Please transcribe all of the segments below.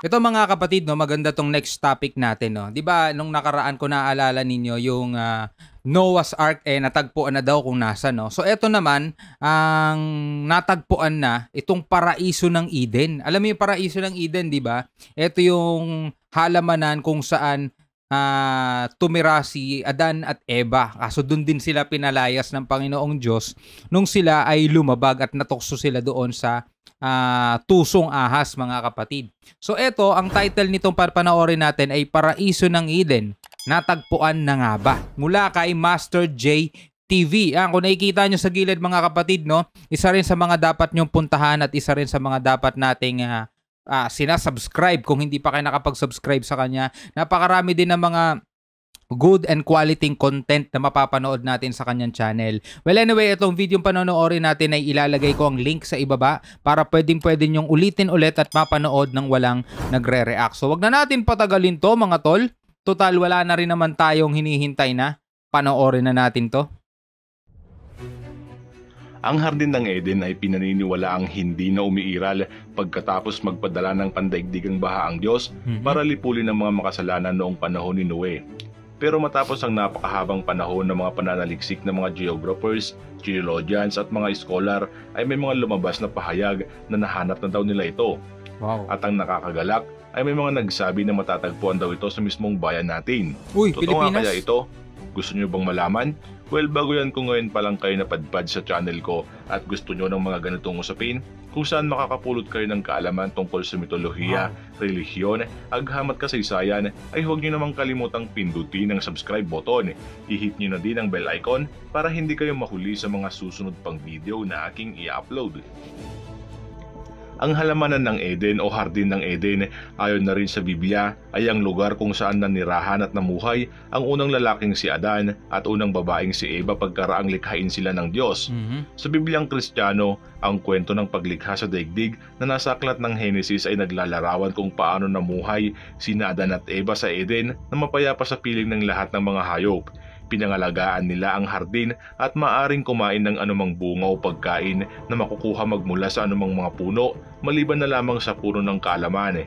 Ito mga kapatid 'no, maganda 'tong next topic natin 'no. 'Di ba nung nakaraan ko naalala ninyo yung, Noah's Ark, natagpuan na daw kung nasaan 'no. So eto naman, ang natagpuan na itong paraiso ng Eden. Alam mo yung paraiso ng Eden 'di ba? Ito yung halamanan kung saan, tumira si Adan at Eva. Kaso dun din sila pinalayas ng Panginoong Diyos nung sila ay lumabag at natukso sila doon sa, tusong ahas mga kapatid. So eto, ang title nitong papanoorin natin ay Paraiso ng Eden, natagpuan na nga ba? Mula kay Master J TV. Kung nakikita nyo sa gilid mga kapatid, no, isa rin sa mga dapat nyong puntahan at isa rin sa mga dapat nating sinasubscribe kung hindi pa kayo nakapag-subscribe sa kanya. Napakarami din ng mga good and quality content na mapapanood natin sa kanyang channel. Well anyway, itong video panonoorin natin ay ilalagay ko ang link sa ibaba para pwede nyong ulitin ulit at mapanood ng walang nagre-react. So wag na natin patagalin to mga tol. Total wala na rin naman tayong hinihintay na. Panoorin na natin to. Ang Hardin ng Eden ay pinaniniwalaang hindi na umiiral pagkatapos magpadala ng pandaigdigang baha ang Diyos para lipulin ang mga makasalanan noong panahon ni Noe. Pero matapos ang napakahabang panahon ng mga pananaliksik ng mga geographers, geologians at mga scholar ay may mga lumabas na pahayag na nahanap na daw nila ito. Wow. At ang nakakagalak ay may mga nagsabi na matatagpuan daw ito sa mismong bayan natin. Uy, Totoo nga Pilipinas? kaya ito? Gusto nyo bang malaman? Well, bago yan kung ngayon pa lang kayo napadpad sa channel ko at gusto nyo ng mga ganitong usapin, kung saan makakapulot kayo ng kaalaman tungkol sa mitolohiya, relihiyon, agham at kasaysayan, ay huwag nyo namang kalimutang pindutin ang subscribe button. I-hit nyo na din ang bell icon para hindi kayo mahuli sa mga susunod pang video na aking i-upload. Ang halamanan ng Eden o Hardin ng Eden ayon na rin sa Biblia ay ang lugar kung saan nanirahan at namuhay ang unang lalaking si Adan at unang babaeng si Eva pagkaraang likhain sila ng Diyos. Sa Bibliang Kristiyano, ang kwento ng paglikha sa daigdig na nasa aklat ng Henesis ay naglalarawan kung paano namuhay sina Adan at Eva sa Eden na mapayapa sa piling ng lahat ng mga hayop. Pinangalagaan nila ang hardin at maaring kumain ng anumang bunga o pagkain na makukuha magmula sa anumang mga puno, maliban na lamang sa puno ng kaalaman.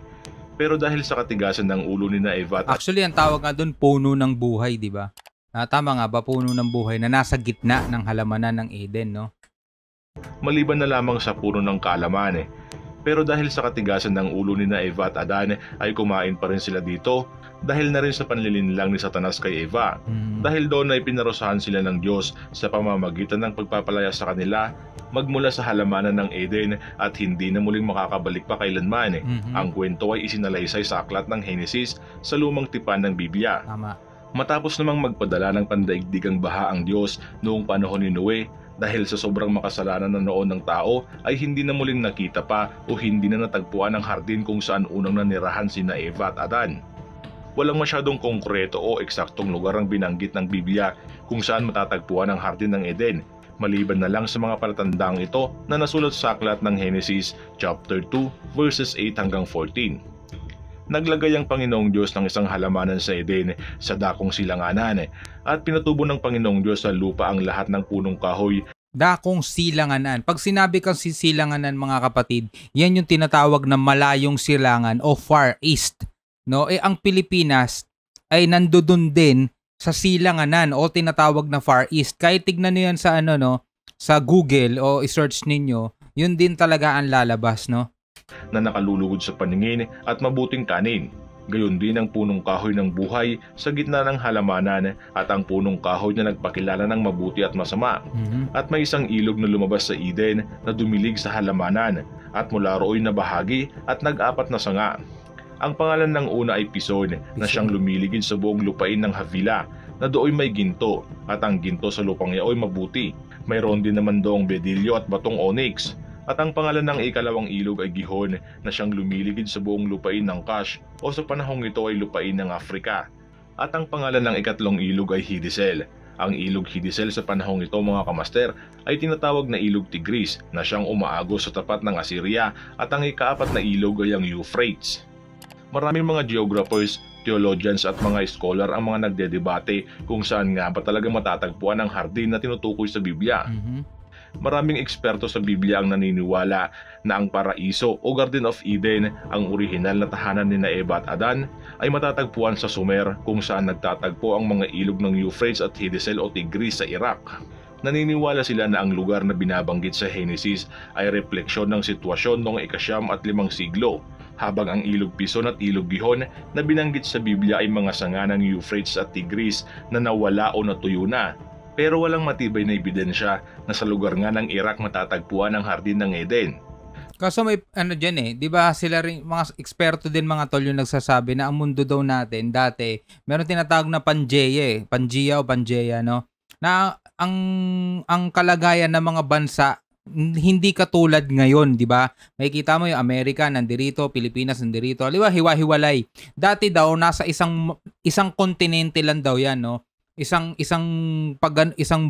Pero dahil sa katigasan ng ulo ni Eva Actually, ang tawag nga doon puno ng buhay, di ba? Tama nga ba, puno ng buhay na nasa gitna ng halamanan ng Eden, no? Maliban na lamang sa puno ng kaalaman. Pero dahil sa katigasan ng ulo ni Eva at Adan ay kumain pa rin sila dito dahil na rin sa panlilinlang ni Satanas kay Eva. Dahil doon ay pinarusahan sila ng Diyos sa pamamagitan ng pagpapalaya sa kanila magmula sa halamanan ng Eden at hindi na muling makakabalik pa kailanman. Ang kwento ay isinalaysay sa aklat ng Henesis sa lumang tipan ng Biblia. Tama. Matapos namang magpadala ng pandaigdigang baha ang Diyos noong panahon ni Noe, dahil sa sobrang makasalanan na noon ng tao ay hindi na muling nakita pa o hindi na natagpuan ang hardin kung saan unang nanirahan sina Eva at Adan. Walang masyadong konkreto o eksaktong lugar ang binanggit ng Biblia kung saan matatagpuan ang hardin ng Eden, maliban na lang sa mga palatandang ito na nasulat sa aklat ng Henesis chapter 2 verses 8 hanggang 14. Naglagay ang Panginoong Diyos ng isang halamanan sa Eden sa dakong silanganan at pinatubo ng Panginoong Diyos sa lupa ang lahat ng punong kahoy. Dakong silanganan. Pag sinabi kang silanganan mga kapatid, yan yung tinatawag na malayong silangan o Far East. No? Ang Pilipinas ay nandoon din sa silanganan o tinatawag na Far East. Kahit tignan niyo yan sa sa Google o i-search ninyo, yun din talaga ang lalabas, no? Na nakalulugod sa paningin at mabuting kanin. Gayon din ang punong kahoy ng buhay sa gitna ng halamanan at ang punong kahoy na nagpakilala ng mabuti at masama. At may isang ilog na lumabas sa Eden na dumilig sa halamanan at mula rooy na bahagi at nag-apat na sanga. Ang pangalan ng una ay Pison na siyang lumiligid sa buong lupain ng Havila na dooy may ginto at ang ginto sa lupang yaoy mabuti. Mayroon din naman doong bedilyo at batong onyx. At ang pangalan ng ikalawang ilog ay Gihon na siyang lumiligid sa buong lupain ng Kash o sa panahong ito ay lupain ng Afrika. At ang pangalan ng ikatlong ilog ay Hidisel. Ang ilog Hidisel sa panahong ito mga kamaster ay tinatawag na ilog Tigris na siyang umaagos sa tapat ng Assyria at ang ikaapat na ilog ay ang Euphrates. Maraming mga geographers theologians at mga scholar ang mga nagdedebate kung saan nga ba talaga matatagpuan ang hardin na tinutukoy sa Biblia. Maraming eksperto sa Biblia ang naniniwala na ang paraiso o Garden of Eden, ang orihinal na tahanan ni Eva at Adan, ay matatagpuan sa Sumer kung saan nagtatagpo ang mga ilog ng Euphrates at Hiddekel o Tigris sa Iraq. Naniniwala sila na ang lugar na binabanggit sa Genesis ay refleksyon ng sitwasyon noong ika-9 at 5 siglo, habang ang ilog Pison at ilog Gihon na binanggit sa Biblia ay mga sanga ng Euphrates at Tigris na nawala o natuyo na. Pero walang matibay na ebidensya na sa lugar nga ng Iraq matatagpuan ang hardin ng Eden. Kaso may dyan 'di ba sila rin mga eksperto din mga tol yung nagsasabi na ang mundo daw natin dati, meron tinatawag na Pangea o Pangea, no? Na ang kalagayan ng mga bansa hindi katulad ngayon, 'di ba? Makikita mo yung Amerika nandirito, Pilipinas nandirito. Di ba hiwa-hiwalay. Dati daw nasa isang kontinente lang daw 'yan, no? Isang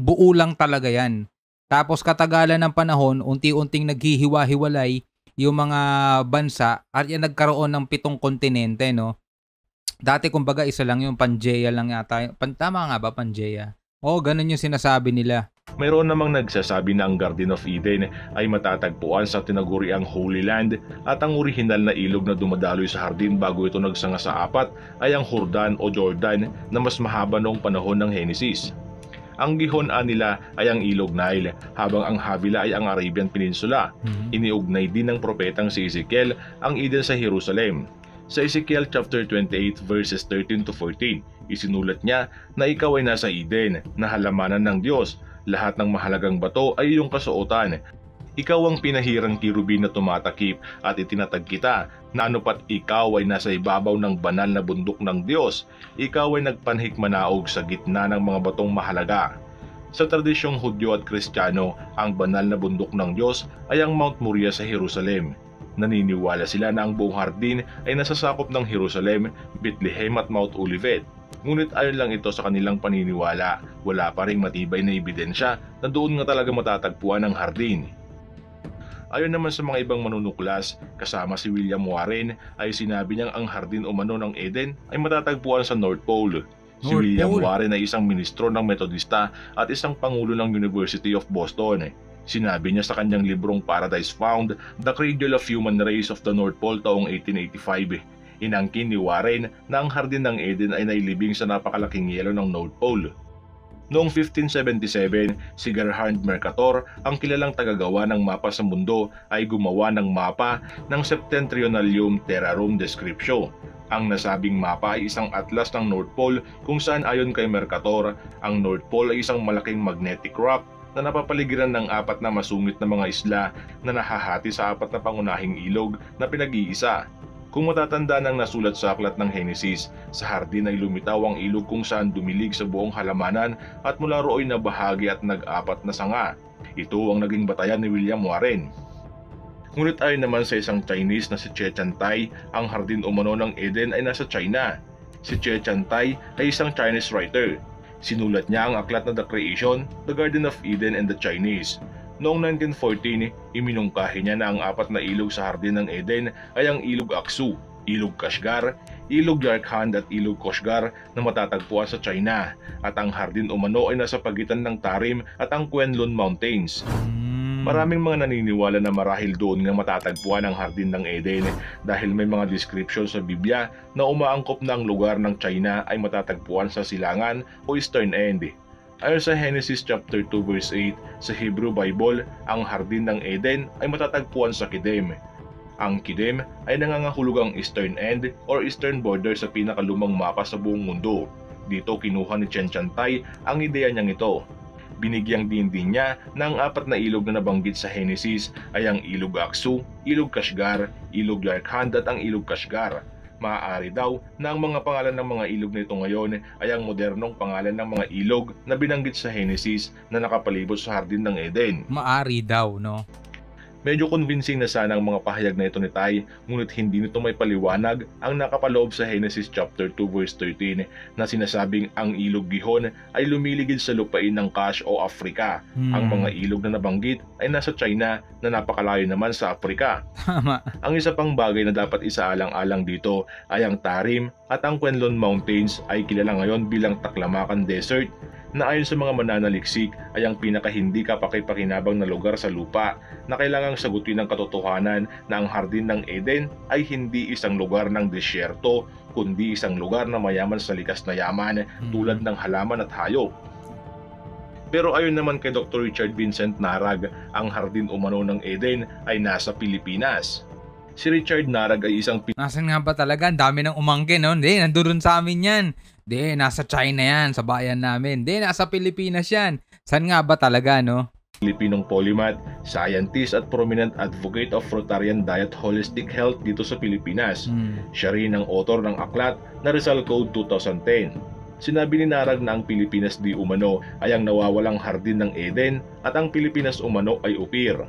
buo lang talaga 'yan. Tapos katagalan ng panahon, unti-unting naghihiwa-hiwalay yung mga bansa at yan nagkaroon ng 7 kontinente, no? Dati kumbaga isa lang yung Pangea lang yata. Tama nga ba Pangea? Oo, ganun yung sinasabi nila. Mayroon namang nagsasabi na ang Garden of Eden ay matatagpuan sa tinaguriang Holy Land at ang orihinal na ilog na dumadaloy sa hardin bago ito nagsanga sa 4 ay ang Jordan o Jordan na mas mahaba noong panahon ng Genesis. Ang Gihon nila ay ang ilog Nile, habang ang Havilah ay ang Arabian Peninsula. Iniugnay din ng propetang si Ezekiel ang Eden sa Jerusalem. Sa Ezekiel chapter 28 verses 13 to 14, isinulat niya na ikaw ay nasa Eden, na halamanan ng Diyos. Lahat ng mahalagang bato ay iyong kasuotan. Ikaw ang pinahirang kirubin na tumatakip at itinatag kita, na anupat ikaw ay nasa ibabaw ng banal na bundok ng Diyos. Ikaw ay nagpanhikmanaog sa gitna ng mga batong mahalaga. Sa tradisyong Hudyo at Kristiyano, ang banal na bundok ng Diyos ay ang Mount Moriah sa Jerusalem. Naniniwala sila na ang buong hardin ay nasasakop ng Jerusalem, Bethlehem at Mount Olivet. Ngunit ayon lang ito sa kanilang paniniwala, wala pa ring matibay na ebidensya na doon nga talaga matatagpuan ang hardin. Ayon naman sa mga ibang manunuklas, kasama si William Warren, ay sinabi niyang ang hardin umano ng Eden ay matatagpuan sa North Pole. Si William Warren ay isang ministro ng Metodista at isang pangulo ng University of Boston. Sinabi niya sa kanyang librong Paradise Found, The Cradle of Human Race of the North Pole taong 1885. Inangkin ni Warren na ang hardin ng Eden ay nailibing sa napakalaking yelo ng North Pole. Noong 1577, si Gerhard Mercator, ang kilalang tagagawa ng mapa sa mundo, ay gumawa ng mapa ng Septentrionalium Terrarum Descriptio. Ang nasabing mapa ay isang atlas ng North Pole kung saan ayon kay Mercator, ang North Pole ay isang malaking magnetic rock na napapaligiran ng 4 na masungit na mga isla na nahahati sa 4 na pangunahing ilog na pinag-iisa. Kung matatanda ng nasulat sa aklat ng Genesis, sa hardin ay lumitaw ang ilog kung saan dumilig sa buong halamanan at mula rooy na bahagi at nag-4 na sanga. Ito ang naging batayan ni William Warren. Ngunit ayon naman sa isang Chinese na si Che Chantai, ang hardin umano ng Eden ay nasa China. Si Che Chantai ay isang Chinese writer. Sinulat niya ang aklat na The Creation, The Garden of Eden and the Chinese. Noong 1914, iminungkahi niya na ang 4 na ilog sa hardin ng Eden ay ang ilog Aksu, ilog Kashgar, ilog Yarkand at ilog Koshgar na matatagpuan sa China, at ang hardin umano ay nasa pagitan ng Tarim at ang Kwenlun Mountains. Maraming mga naniniwala na marahil doon nga matatagpuan ang hardin ng Eden dahil may mga description sa Biblia na umaangkop na ang lugar ng China ay matatagpuan sa silangan o eastern end. Ayon sa Genesis chapter 2 verse 8 sa Hebrew Bible, ang hardin ng Eden ay matatagpuan sa Kidem. Ang Kidem ay nangangahulugang eastern end or eastern border sa pinakalumang mapa sa buong mundo. Dito kinuha ni Chen Chantai ang ideya niyang ito. Binigyang din niya na ang 4 na ilog na nabanggit sa Genesis ay ang ilog Aksu, ilog Kashgar, ilog Yarkand at ang ilog Kashgar. Maaari daw na ang mga pangalan ng mga ilog na ito ngayon ay ang modernong pangalan ng mga ilog na binanggit sa Genesis na nakapalibot sa hardin ng Eden. Maaari daw, no? Medyo convincing na sana ang mga pahayag na ito ni Tay, ngunit hindi nito may paliwanag ang nakapaloob sa Genesis chapter 2 verse 13 na sinasabing ang ilog Gihon ay lumiligid sa lupain ng Kash o Africa. Ang mga ilog na nabanggit ay nasa China na napakalayo naman sa Africa. Tama. Ang isa pang bagay na dapat isaalang-alang dito ay ang Tarim at ang Quenlon Mountains ay kilala ngayon bilang Taklamakan Desert, na ayon sa mga mananaliksik ay ang pinaka hindi kapakipakinabang na lugar sa lupa na kailangang sagutin ng katotohanan na ang Hardin ng Eden ay hindi isang lugar ng disyerto, kundi isang lugar na mayaman sa likas na yaman tulad ng halaman at hayop. Pero ayon naman kay Dr. Richard Vincent Narag, ang Hardin umano ng Eden ay nasa Pilipinas. Si Richard Narag ay isang Nasaan nga ba talaga? Ang dami ng umangkin, no? Hindi, nandun sa amin yan. Hindi, nasa China yan, sa bayan namin. Hindi, nasa Pilipinas yan. Saan nga ba talaga, no? Pilipinong polymath, scientist at prominent advocate of fruitarian diet holistic health dito sa Pilipinas. Siya rin ang author ng aklat na Rizal Code 2010. Sinabi ni Narag na ang Pilipinas di umano ay ang nawawalang hardin ng Eden at ang Pilipinas umano ay upir.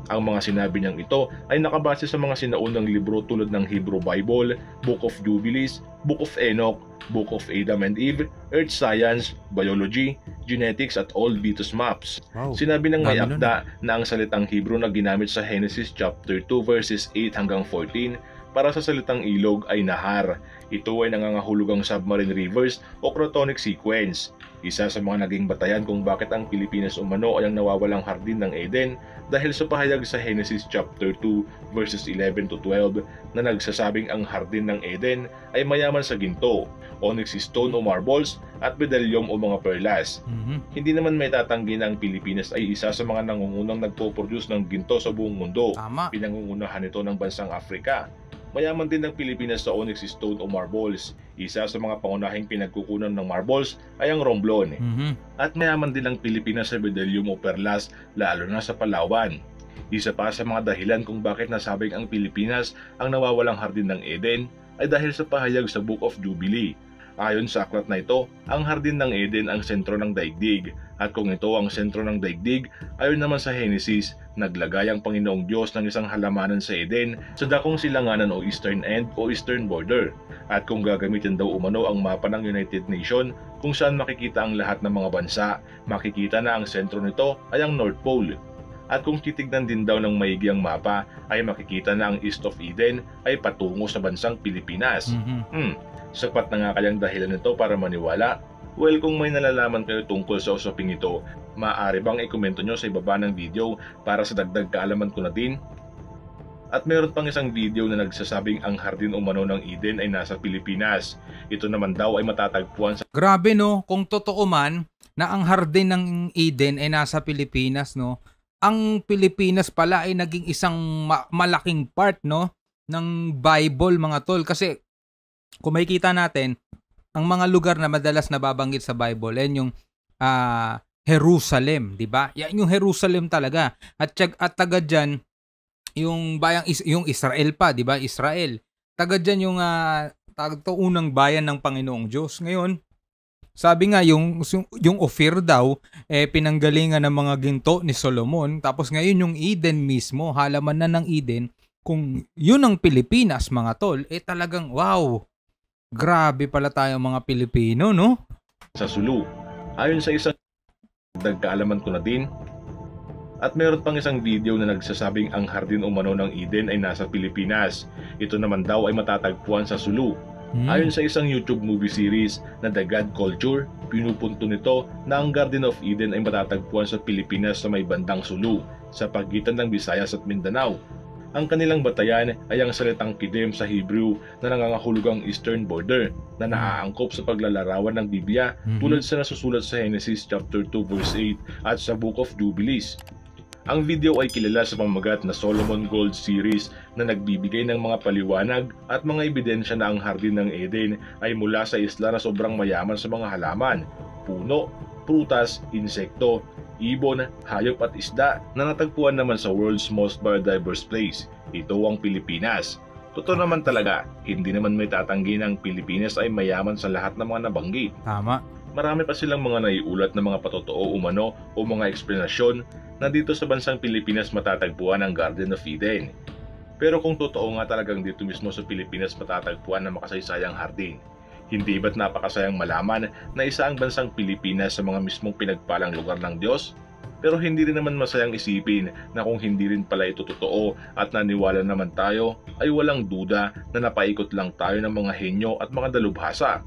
Ang mga sinabi niyang ito ay nakabase sa mga sinaunang libro tulad ng Hebrew Bible, Book of Jubilees, Book of Enoch, Book of Adam and Eve, Earth Science, Biology, Genetics at Old Beatus Maps. Wow. Sinabi ng may Dami nun. akda na ang salitang Hebrew na ginamit sa Genesis chapter 2 verses 8 hanggang 14 para sa salitang ilog ay nahar. Ito ay nangangahulugang submarine rivers o cratonic sequence. Isa sa mga naging batayan kung bakit ang Pilipinas umano ay ang nawawalang hardin ng Eden dahil sa pahayag sa Genesis chapter 2 verses 11 to 12 na nagsasabing ang hardin ng Eden ay mayaman sa ginto, onyx stone o marbles at bedellium o mga perlas. Hindi naman may tatanggi na ang Pilipinas ay isa sa mga nangungunang nagpo-produce ng ginto sa buong mundo. Tama. Pinangungunahan ito ng bansang Africa. Mayaman din ang Pilipinas sa onyx stone o marbles. Isa sa mga pangunahing pinagkukunan ng marbles ay ang Romblon. At mayaman din ang Pilipinas sa bedellium o perlas, lalo na sa Palawan. Isa pa sa mga dahilan kung bakit nasabing ang Pilipinas ang nawawalang hardin ng Eden ay dahil sa pahayag sa Book of Jubilee. Ayon sa aklat na ito, ang Hardin ng Eden ang sentro ng daigdig. At kung ito ang sentro ng daigdig, ayon naman sa Genesis, naglagay ang Panginoong Diyos ng isang halamanan sa Eden sa dakong silanganan o eastern end o eastern border. At kung gagamitin daw umano ang mapa ng United Nations kung saan makikita ang lahat ng mga bansa, makikita na ang sentro nito ay ang North Pole. At kung titignan din daw ng maigi ang mapa, ay makikita na ang East of Eden ay patungo sa bansang Pilipinas. Sapat na nga kayang dahilan nito para maniwala? Well, kung may nalalaman kayo tungkol sa usaping ito, maaari bang ikomento nyo sa ibaba ng video para sa dagdag kaalaman ko na din? At meron pang isang video na nagsasabing ang hardin umano ng Eden ay nasa Pilipinas. Ito naman daw ay matatagpuan sa Grabe, no? Kung totoo man na ang hardin ng Eden ay nasa Pilipinas, no? Ang Pilipinas pala ay naging isang malaking part, no, ng Bible, mga tol. Kasi kung makikita natin, ang mga lugar na madalas nababanggit sa Bible, yan yung Jerusalem, di ba? Yan yung Jerusalem talaga. At taga dyan, yung bayang yung Israel pa, di ba? Israel. Taga dyan yung unang bayan ng Panginoong Diyos. Ngayon, sabi nga yung Ophir daw pinanggalingan ng mga ginto ni Solomon. Tapos ngayon yung Eden mismo, halaman na ng Eden, kung yun ang Pilipinas, mga tol, talagang wow. Grabe pala tayo mga Pilipino, no? Sa Sulu. Ayon sa isang dagkaalaman ko na din. At meron pang isang video na nagsasabing ang hardin umano ng Eden ay nasa Pilipinas. Ito naman daw ay matatagpuan sa Sulu. Ayon sa isang YouTube movie series na The God Culture, pinupunto nito na ang Garden of Eden ay matatagpuan sa Pilipinas sa may bandang Sulu, sa pagitan ng Visayas at Mindanao. Ang kanilang batayan ay ang salitang Kidem sa Hebrew na nangangahulugang eastern border na naaangkop sa paglalarawan ng Biblia tulad sa nasusulat sa Genesis chapter 2 verse 8 at sa Book of Jubilees. Ang video ay kilala sa pamamagat na Solomon Gold Series na nagbibigay ng mga paliwanag at mga ebidensya na ang hardin ng Eden ay mula sa isla na sobrang mayaman sa mga halaman, puno, prutas, insekto, ibon, hayop at isda na natagpuan naman sa world's most biodiverse place. Ito ang Pilipinas. Totoo naman talaga, hindi naman may tatanggi ng Pilipinas ay mayaman sa lahat ng mga nabanggit. Tama. Marami pa silang mga naiulat na mga patotoo umano o mga eksplanasyon na dito sa bansang Pilipinas matatagpuan ang Garden of Eden. Pero kung totoo nga talagang dito mismo sa Pilipinas matatagpuan ang makasaysayang hardin, hindi ba't napakasayang malaman na isa ang bansang Pilipinas sa mga mismong pinagpalang lugar ng Diyos? Pero hindi rin naman masayang isipin na kung hindi rin pala ito totoo at naniwala naman tayo, ay walang duda na napaikot lang tayo ng mga henyo at mga dalubhasa.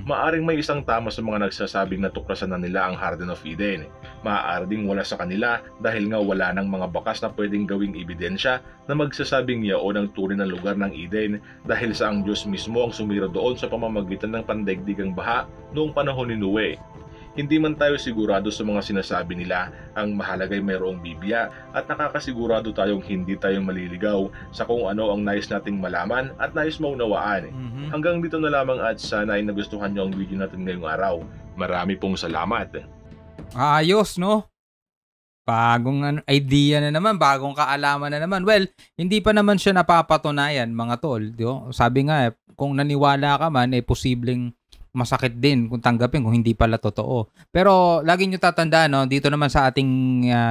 Maaring may isang tama sa mga nagsasabing natuklasan na nila ang Garden of Eden. Maaari ding wala sa kanila dahil nga wala ng mga bakas na pwedeng gawing ebidensya na magsasabing yaon ang tunay na lugar ng Eden dahil sa ang Diyos mismo ang sumira doon sa pamamagitan ng pandaigdigang baha noong panahon ni Noe. Hindi man tayo sigurado sa mga sinasabi nila, ang mahalagay mayroong Biblia at nakakasigurado tayong hindi tayo maliligaw sa kung ano ang nais nating malaman at nais maunawaan. Hanggang dito na lamang at sana ay nagustuhan nyo ang video natin ngayong araw. Marami pong salamat. Ayos, no? Bagong idea na naman, bagong kaalaman na naman. Well, hindi pa naman siya napapatunayan, mga tol. Sabi nga, kung naniwala ka man, posibleng masakit din kung tanggapin kung hindi pala totoo. Pero lagi nyo tatandaan, no, dito naman sa ating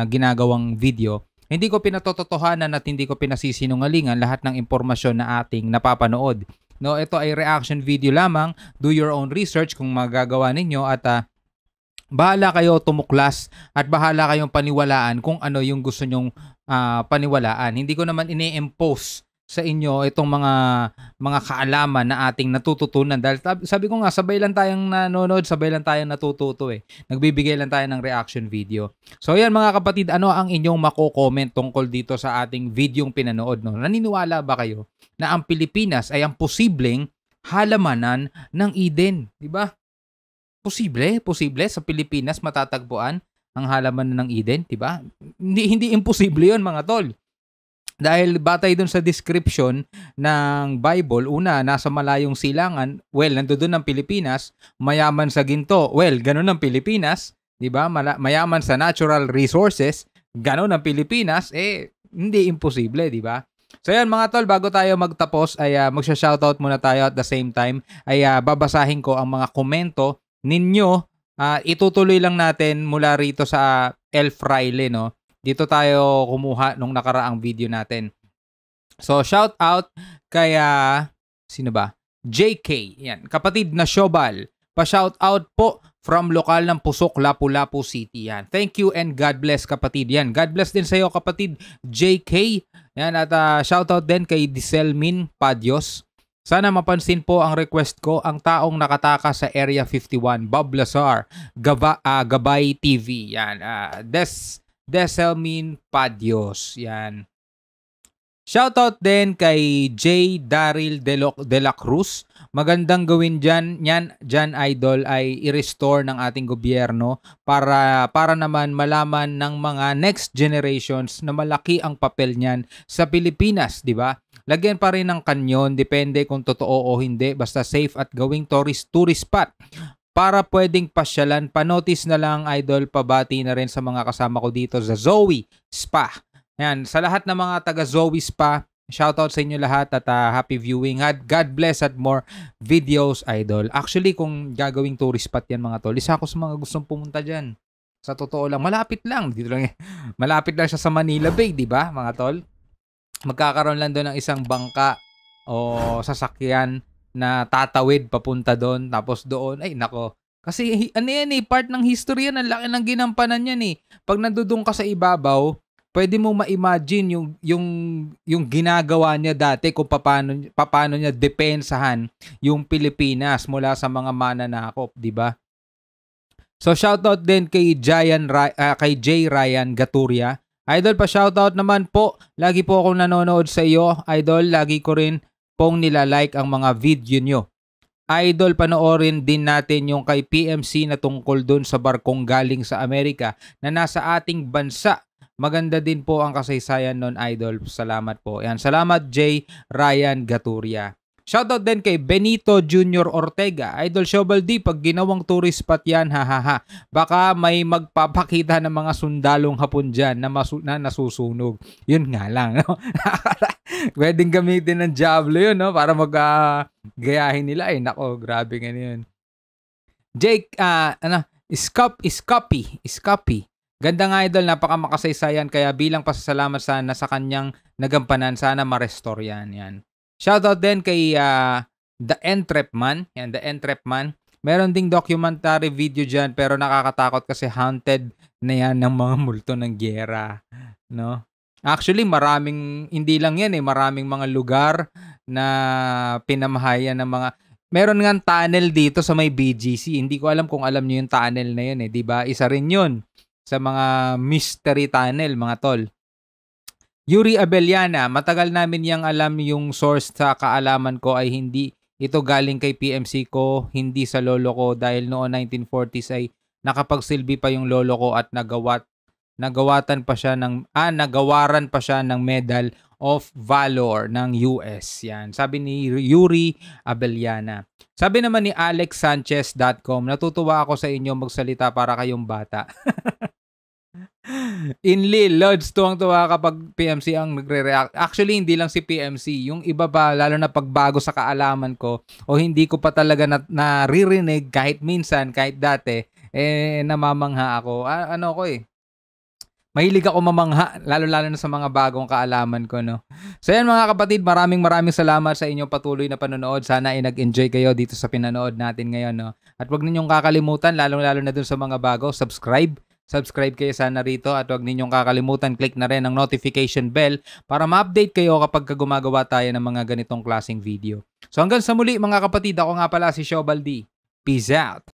ginagawang video, hindi ko pinatototohanan at hindi ko pinasisinungalingan lahat ng impormasyon na ating napapanood. No, ito ay reaction video lamang. Do your own research kung magagawa ninyo at bahala kayo tumuklas at bahala kayong paniwalaan kung ano yung gusto nyong paniwalaan. Hindi ko naman ini-impose sa inyo itong mga kaalaman na ating natututunan dahil sabi ko nga sabay lang tayong nanonood, sabay lang tayong natututo Nagbibigay lang tayo ng reaction video. So yan mga kapatid, ano ang inyong mako-comment tungkol dito sa ating videong pinanood, no? Naniniwala ba kayo na ang Pilipinas ay ang posibleng halamanan ng Eden, di ba? Posible sa Pilipinas matatagpuan ang halaman ng Eden, 'di ba? Hindi imposible 'yon, mga tol. Dahil batay dun sa description ng Bible, una, nasa malayong silangan, well, nandoon ang Pilipinas, mayaman sa ginto, well, ganun ang Pilipinas, 'di ba? Mayaman sa natural resources, ganun ang Pilipinas, hindi imposible, 'di ba? So yan mga tol, bago tayo magtapos ay magsha-shoutout muna tayo at the same time ay babasahin ko ang mga komento ninyo. Itutuloy lang natin mula rito sa El Fraile, no? Dito tayo kumuha nung nakaraang video natin. So shout out kay sino ba? JK. Yan, kapatid na Shobal. Pa-shout out po from lokal ng Pusok, Lapu-Lapu City. Yan. Thank you and God bless, kapatid. Yan. God bless din sa iyo, kapatid JK. Yan, at shout out din kay Diselmin Padios. Sana mapansin po ang request ko, ang taong nakataka sa Area 51, Bob Lazar, Gabay TV. Yan. Deselmin Padios. Yan. Shoutout din kay J. Daryl de la Cruz. Magandang gawin dyan, idol, ay i-restore ng ating gobyerno para naman malaman ng mga next generations na malaki ang papel niyan sa Pilipinas, di ba? Lagyan pa rin ng kanyon, depende kung totoo o hindi, basta safe at gawing tourist spot. Para pwedeng pasyalan, panotice na lang, idol, pabati na rin sa mga kasama ko dito sa Zoe Spa. Yan, sa lahat ng mga taga Zoe Spa, shoutout sa inyo lahat at happy viewing. God bless at more videos, idol. Actually, kung gagawing tourist spot yan, mga tol, isa ako sa mga gustong pumunta dyan. Sa totoo lang, malapit lang. Dito lang malapit lang siya sa Manila Bay, di ba, mga tol? Magkakaroon lang doon ng isang bangka o sasakyan na tatawid papunta doon, tapos doon, ay nako. Kasi ano yan part ng history yan, ang laki ng ginampanan yan Pag nandudong ka sa ibabaw, pwede mo ma-imagine yung ginagawa niya dati kung paano niya depensahan yung Pilipinas mula sa mga mananakop, di ba? So shoutout din kay J. Ryan Gaturia. Idol, pa shoutout naman po. Lagi po akong nanonood sa iyo, idol. Lagi ko rin pong nilalike ang mga video nyo. Idol, panoorin din natin yung kay PMC na tungkol dun sa barkong galing sa Amerika na nasa ating bansa. Maganda din po ang kasaysayan nun, idol. Salamat po. Yan. Salamat, J. Ryan Gaturia. Shoutout din kay Benito Jr. Ortega. Idol Shobal D, pag ginawang tourist spot yan, hahaha. Baka may magpapakita ng mga sundalong Hapon dyan na nasusunog. Yun nga lang, no? Pwedeng gamitin ng Diablo yun, no? Para gayahin nila. Nako, grabe nga yun. Jake, Scopy. Ganda nga idol, napaka makasaysayan, kaya bilang pasasalamat sana sa kanyang nagampanan, sana ma-restore yan. Shoutout din kay The Entrepman. Yan, The Entrepman. Meron ding documentary video dyan, pero nakakatakot kasi haunted na yan ng mga multo ng giyera. No? Actually, hindi lang yan maraming mga lugar na pinamahayan ng mga... Meron nga tunnel dito sa may BGC. Hindi ko alam kung alam niyo yung tunnel na yun 'di ba? Isa rin yun sa mga mystery tunnel, mga tol. Yuri Abellana, matagal namin yang alam yung source sa kaalaman ko ay hindi ito galing kay PMC ko, hindi sa lolo ko dahil noong 1940s ay nakapagsilbi pa yung lolo ko at nagawaran pa siya ng Medal of Valor ng US. Yan. Sabi ni Yuri Abellana. Sabi naman ni alexsanchez.com, natutuwa ako sa inyo magsalita para kayong bata. Inlil, Lods, tuwang-tuwa kapag PMC ang nagre-react. Actually, hindi lang si PMC. Yung iba ba, lalo na pagbago sa kaalaman ko o hindi ko pa talaga naririnig kahit minsan, kahit dati, namamangha ako. Mahilig ako mamangha, lalo-lalo na sa mga bagong kaalaman ko, no? So yan mga kapatid, maraming salamat sa inyong patuloy na panonood. Sana ay nag-enjoy kayo dito sa pinanood natin ngayon, no? At huwag ninyong kakalimutan, lalo-lalo na dun sa mga bago, subscribe kayo sana rito at huwag ninyong kakalimutan, click na rin ang notification bell para ma-update kayo kapag gumagawa tayo ng mga ganitong klaseng video. So hanggang sa muli mga kapatid, ako nga pala si Shobaldi. Peace out!